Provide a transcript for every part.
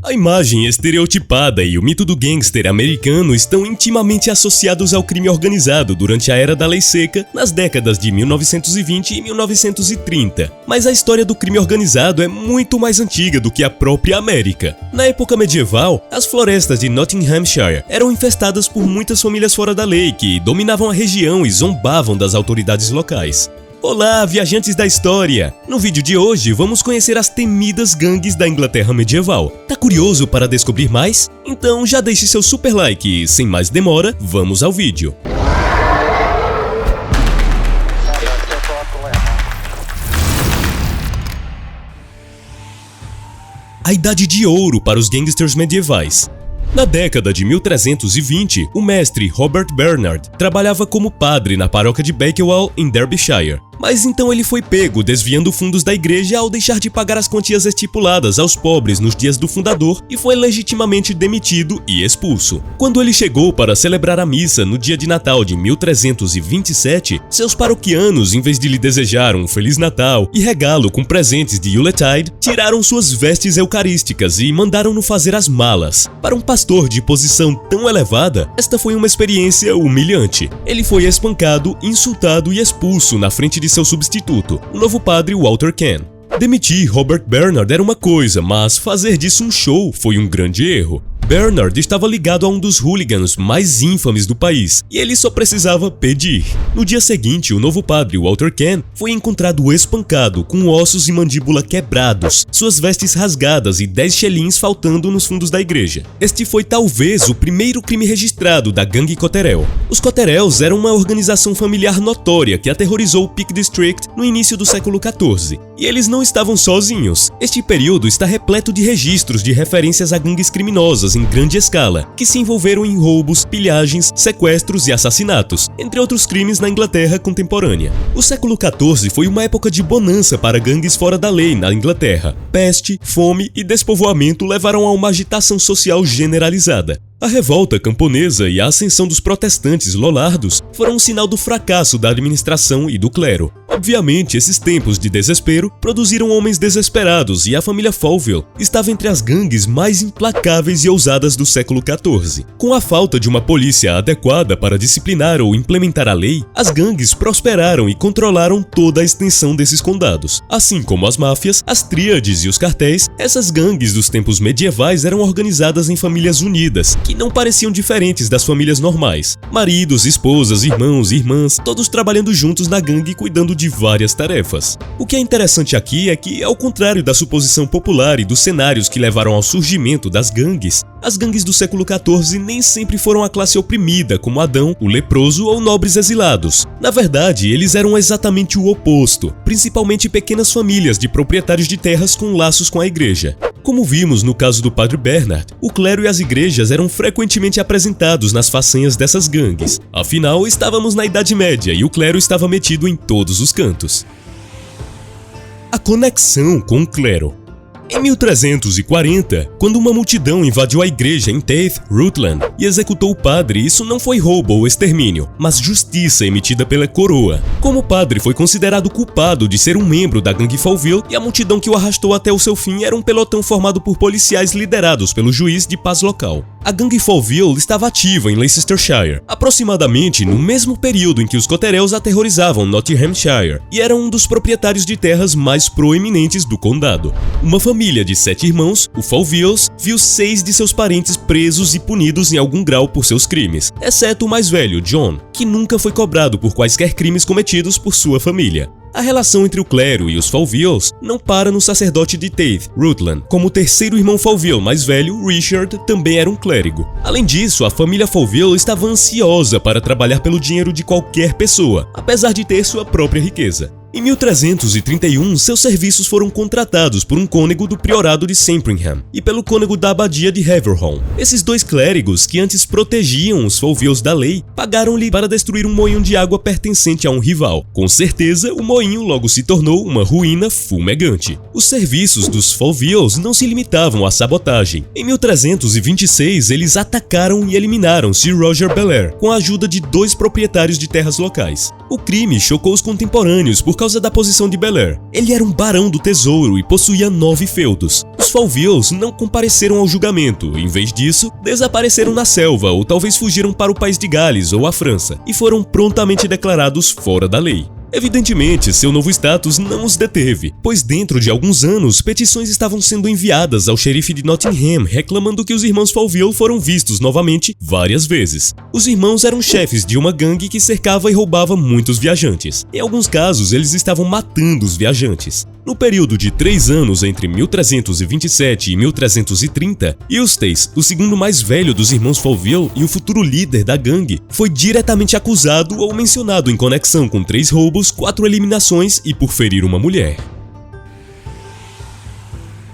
A imagem estereotipada e o mito do gangster americano estão intimamente associados ao crime organizado durante a Era da Lei Seca, nas décadas de 1920 e 1930. Mas a história do crime organizado é muito mais antiga do que a própria América. Na época medieval, as florestas de Nottinghamshire eram infestadas por muitas famílias fora da lei que dominavam a região e zombavam das autoridades locais. Olá, viajantes da história! No vídeo de hoje, vamos conhecer as temidas gangues da Inglaterra medieval. Tá curioso para descobrir mais? Então já deixe seu super like e, sem mais demora, vamos ao vídeo. A Idade de Ouro para os gangsters medievais. Na década de 1320, o mestre Robert Bernard trabalhava como padre na paróquia de Bakewell, em Derbyshire. Mas então ele foi pego desviando fundos da igreja ao deixar de pagar as quantias estipuladas aos pobres nos dias do fundador e foi legitimamente demitido e expulso. Quando ele chegou para celebrar a missa no dia de Natal de 1327, seus paroquianos, em vez de lhe desejar um Feliz Natal e regá-lo com presentes de Yuletide, tiraram suas vestes eucarísticas e mandaram-no fazer as malas. Para um pastor de posição tão elevada, esta foi uma experiência humilhante. Ele foi espancado, insultado e expulso na frente de seu substituto, o novo padre Walter Ken. Demitir Robert Bernard era uma coisa, mas fazer disso um show foi um grande erro. Bernard estava ligado a um dos hooligans mais ínfames do país, e ele só precisava pedir. No dia seguinte, o novo padre Walter Ken foi encontrado espancado, com ossos e mandíbula quebrados, suas vestes rasgadas e 10 shillings faltando nos fundos da igreja. Este foi talvez o primeiro crime registrado da gangue Cotterell. Os Cotterells eram uma organização familiar notória que aterrorizou o Peak District no início do século XIV. E eles não estavam sozinhos. Este período está repleto de registros de referências a gangues criminosas em grande escala, que se envolveram em roubos, pilhagens, sequestros e assassinatos, entre outros crimes na Inglaterra contemporânea. O século XIV foi uma época de bonança para gangues fora da lei na Inglaterra. Peste, fome e despovoamento levaram a uma agitação social generalizada. A revolta camponesa e a ascensão dos protestantes lollardos foram um sinal do fracasso da administração e do clero. Obviamente, esses tempos de desespero produziram homens desesperados e a família Fauville estava entre as gangues mais implacáveis e ousadas do século XIV. Com a falta de uma polícia adequada para disciplinar ou implementar a lei, as gangues prosperaram e controlaram toda a extensão desses condados. Assim como as máfias, as tríades e os cartéis, essas gangues dos tempos medievais eram organizadas em famílias unidas, que não pareciam diferentes das famílias normais. Maridos, esposas, irmãos e irmãs, todos trabalhando juntos na gangue e cuidando de várias tarefas. O que é interessante aqui é que, ao contrário da suposição popular e dos cenários que levaram ao surgimento das gangues, as gangues do século XIV nem sempre foram a classe oprimida como Adão, o leproso ou nobres exilados. Na verdade, eles eram exatamente o oposto, principalmente pequenas famílias de proprietários de terras com laços com a igreja. Como vimos no caso do padre Bernard, o clero e as igrejas eram frequentemente apresentados nas façanhas dessas gangues. Afinal, estávamos na Idade Média e o clero estava metido em todos os cantos. A conexão com o clero. Em 1340, quando uma multidão invadiu a igreja em Taith, Rutland, e executou o padre, isso não foi roubo ou extermínio, mas justiça emitida pela coroa. Como o padre foi considerado culpado de ser um membro da gangue Fauville, e a multidão que o arrastou até o seu fim era um pelotão formado por policiais liderados pelo juiz de paz local. A gangue Fauville estava ativa em Leicestershire, aproximadamente no mesmo período em que os Cotterells aterrorizavam Nottinghamshire, e eram um dos proprietários de terras mais proeminentes do condado. Uma família de 7 irmãos, o Fauvilles, viu 6 de seus parentes presos e punidos em algum grau por seus crimes, exceto o mais velho, John, que nunca foi cobrado por quaisquer crimes cometidos por sua família. A relação entre o clero e os Fauvilles não para no sacerdote de Taith, Rutland, como o terceiro irmão Fauville mais velho, Richard, também era um clérigo. Além disso, a família Fauville estava ansiosa para trabalhar pelo dinheiro de qualquer pessoa, apesar de ter sua própria riqueza. Em 1331, seus serviços foram contratados por um cônego do priorado de Sandringham e pelo cônego da abadia de Haverholme. Esses dois clérigos, que antes protegiam os Fauvilles da lei, pagaram-lhe para destruir um moinho de água pertencente a um rival. Com certeza, o moinho logo se tornou uma ruína fumegante. Os serviços dos Fauvilles não se limitavam à sabotagem. Em 1326, eles atacaram e eliminaram Sir Roger Belair, com a ajuda de 2 proprietários de terras locais. O crime chocou os contemporâneos porque causa da posição de Belair. Ele era um barão do tesouro e possuía 9 feudos. Os Falvilles não compareceram ao julgamento, em vez disso, desapareceram na selva ou talvez fugiram para o país de Gales ou a França e foram prontamente declarados fora da lei. Evidentemente, seu novo status não os deteve, pois dentro de alguns anos, petições estavam sendo enviadas ao xerife de Nottingham reclamando que os irmãos Falville foram vistos novamente várias vezes. Os irmãos eram chefes de uma gangue que cercava e roubava muitos viajantes. Em alguns casos, eles estavam matando os viajantes. No período de 3 anos entre 1327 e 1330, Eustace, o segundo mais velho dos irmãos Falville e o futuro líder da gangue, foi diretamente acusado ou mencionado em conexão com 3 roubos, 4 eliminações e por ferir uma mulher.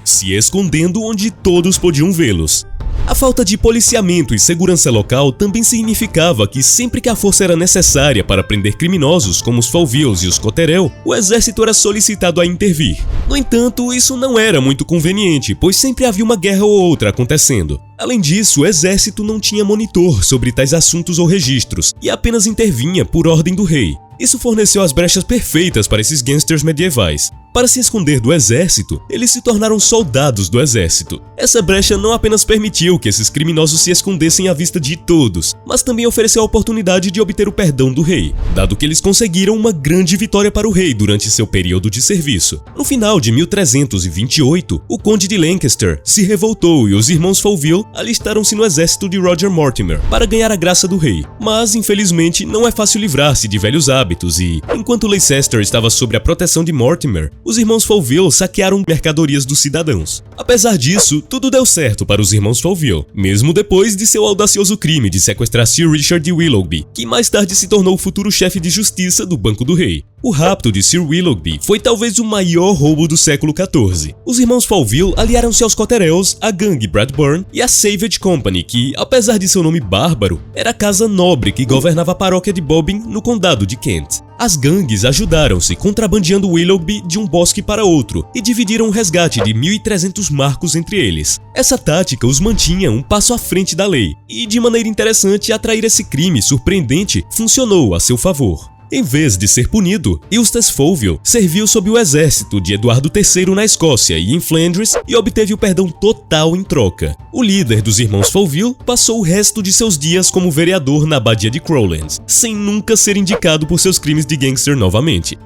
Se escondendo onde todos podiam vê-los. A falta de policiamento e segurança local também significava que sempre que a força era necessária para prender criminosos como os Falvilles e os Cotterell, o exército era solicitado a intervir. No entanto, isso não era muito conveniente, pois sempre havia uma guerra ou outra acontecendo. Além disso, o exército não tinha monitor sobre tais assuntos ou registros e apenas intervinha por ordem do rei. Isso forneceu as brechas perfeitas para esses gangsters medievais. Para se esconder do exército, eles se tornaram soldados do exército. Essa brecha não apenas permitiu que esses criminosos se escondessem à vista de todos, mas também ofereceu a oportunidade de obter o perdão do rei, dado que eles conseguiram uma grande vitória para o rei durante seu período de serviço. No final de 1328, o conde de Lancaster se revoltou e os irmãos Falville alistaram-se no exército de Roger Mortimer para ganhar a graça do rei. Mas, infelizmente, não é fácil livrar-se de velhos hábitos e, enquanto Leicester estava sob a proteção de Mortimer, os irmãos Falville saquearam mercadorias dos cidadãos. Apesar disso, tudo deu certo para os irmãos Falville, mesmo depois de seu audacioso crime de sequestrar Sir Richard de Willoughby, que mais tarde se tornou o futuro chefe de justiça do Banco do Rei. O rapto de Sir Willoughby foi talvez o maior roubo do século XIV. Os irmãos Falville aliaram-se aos Cotterells, a gangue Bradburn e a Savage Company, que, apesar de seu nome bárbaro, era a casa nobre que governava a paróquia de Bobbin no condado de Kent. As gangues ajudaram-se contrabandeando Willoughby de um bosque para outro e dividiram o resgate de 1.300 marcos entre eles. Essa tática os mantinha um passo à frente da lei e, de maneira interessante, atrair esse crime surpreendente funcionou a seu favor. Em vez de ser punido, Eustace Falville serviu sob o exército de Eduardo III na Escócia e em Flandres e obteve o perdão total em troca. O líder dos irmãos Falville passou o resto de seus dias como vereador na abadia de Crowlands, sem nunca ser indicado por seus crimes de gangster novamente.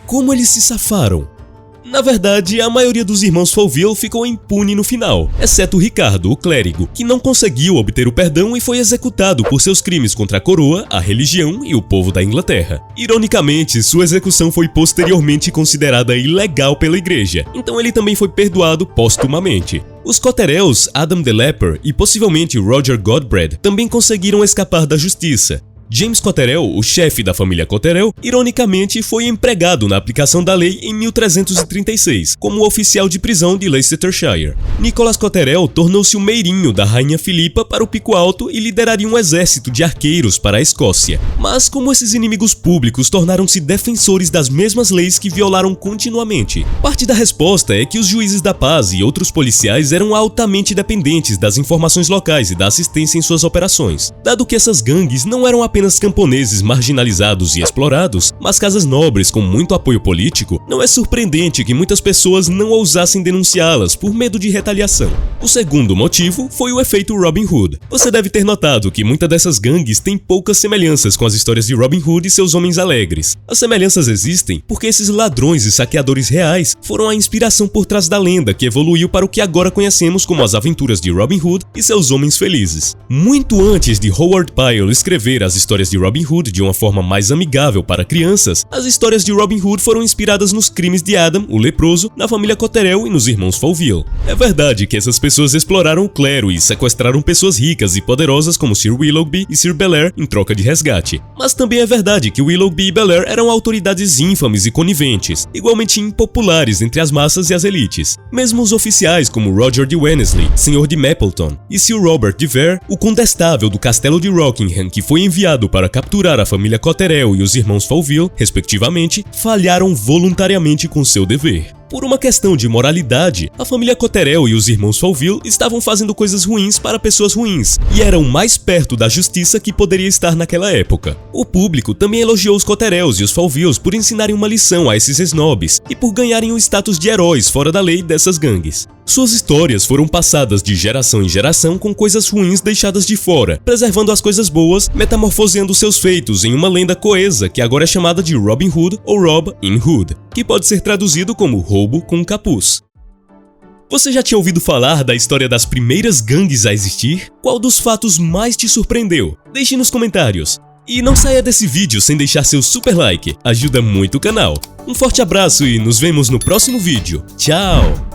Como eles se safaram? Na verdade, a maioria dos irmãos Falville ficou impune no final, exceto Ricardo, o clérigo, que não conseguiu obter o perdão e foi executado por seus crimes contra a coroa, a religião e o povo da Inglaterra. Ironicamente, sua execução foi posteriormente considerada ilegal pela igreja, então ele também foi perdoado póstumamente. Os Cotterells, Adam the Leper e possivelmente Roger Godbred também conseguiram escapar da justiça. James Cotterell, o chefe da família Cotterell, ironicamente foi empregado na aplicação da lei em 1336, como oficial de prisão de Leicestershire. Nicholas Cotterell tornou-se o meirinho da rainha Filipa para o Pico Alto e lideraria um exército de arqueiros para a Escócia. Mas como esses inimigos públicos tornaram-se defensores das mesmas leis que violaram continuamente? Parte da resposta é que os juízes da paz e outros policiais eram altamente dependentes das informações locais e da assistência em suas operações, dado que essas gangues não eram apenas camponeses marginalizados e explorados, mas casas nobres com muito apoio político, não é surpreendente que muitas pessoas não ousassem denunciá-las por medo de retaliação. O segundo motivo foi o efeito Robin Hood. Você deve ter notado que muitas dessas gangues têm poucas semelhanças com as histórias de Robin Hood e seus homens alegres. As semelhanças existem porque esses ladrões e saqueadores reais foram a inspiração por trás da lenda que evoluiu para o que agora conhecemos como as aventuras de Robin Hood e seus homens felizes. Muito antes de Howard Pyle escrever as histórias de Robin Hood de uma forma mais amigável para crianças, as histórias de Robin Hood foram inspiradas nos crimes de Adam, o leproso, na família Cotterell e nos irmãos Falville. É verdade que essas pessoas exploraram o clero e sequestraram pessoas ricas e poderosas como Sir Willoughby e Sir Belair em troca de resgate. Mas também é verdade que Willoughby e Belair eram autoridades ínfames e coniventes, igualmente impopulares entre as massas e as elites. Mesmo os oficiais como Roger de Wennesley, senhor de Mapleton, e Sir Robert de Vere, o condestável do castelo de Rockingham, que foi enviado para capturar a família Cotterell e os irmãos Falville, respectivamente, falharam voluntariamente com seu dever. Por uma questão de moralidade, a família Cotterell e os irmãos Falville estavam fazendo coisas ruins para pessoas ruins, e eram mais perto da justiça que poderia estar naquela época. O público também elogiou os Cotterells e os Falvilles por ensinarem uma lição a esses snobs e por ganharem o status de heróis fora da lei dessas gangues. Suas histórias foram passadas de geração em geração com coisas ruins deixadas de fora, preservando as coisas boas, metamorfoseando seus feitos em uma lenda coesa que agora é chamada de Robin Hood ou Rob in Hood, que pode ser traduzido como roubo com capuz. Você já tinha ouvido falar da história das primeiras gangues a existir? Qual dos fatos mais te surpreendeu? Deixe nos comentários. E não saia desse vídeo sem deixar seu super like, ajuda muito o canal. Um forte abraço e nos vemos no próximo vídeo. Tchau!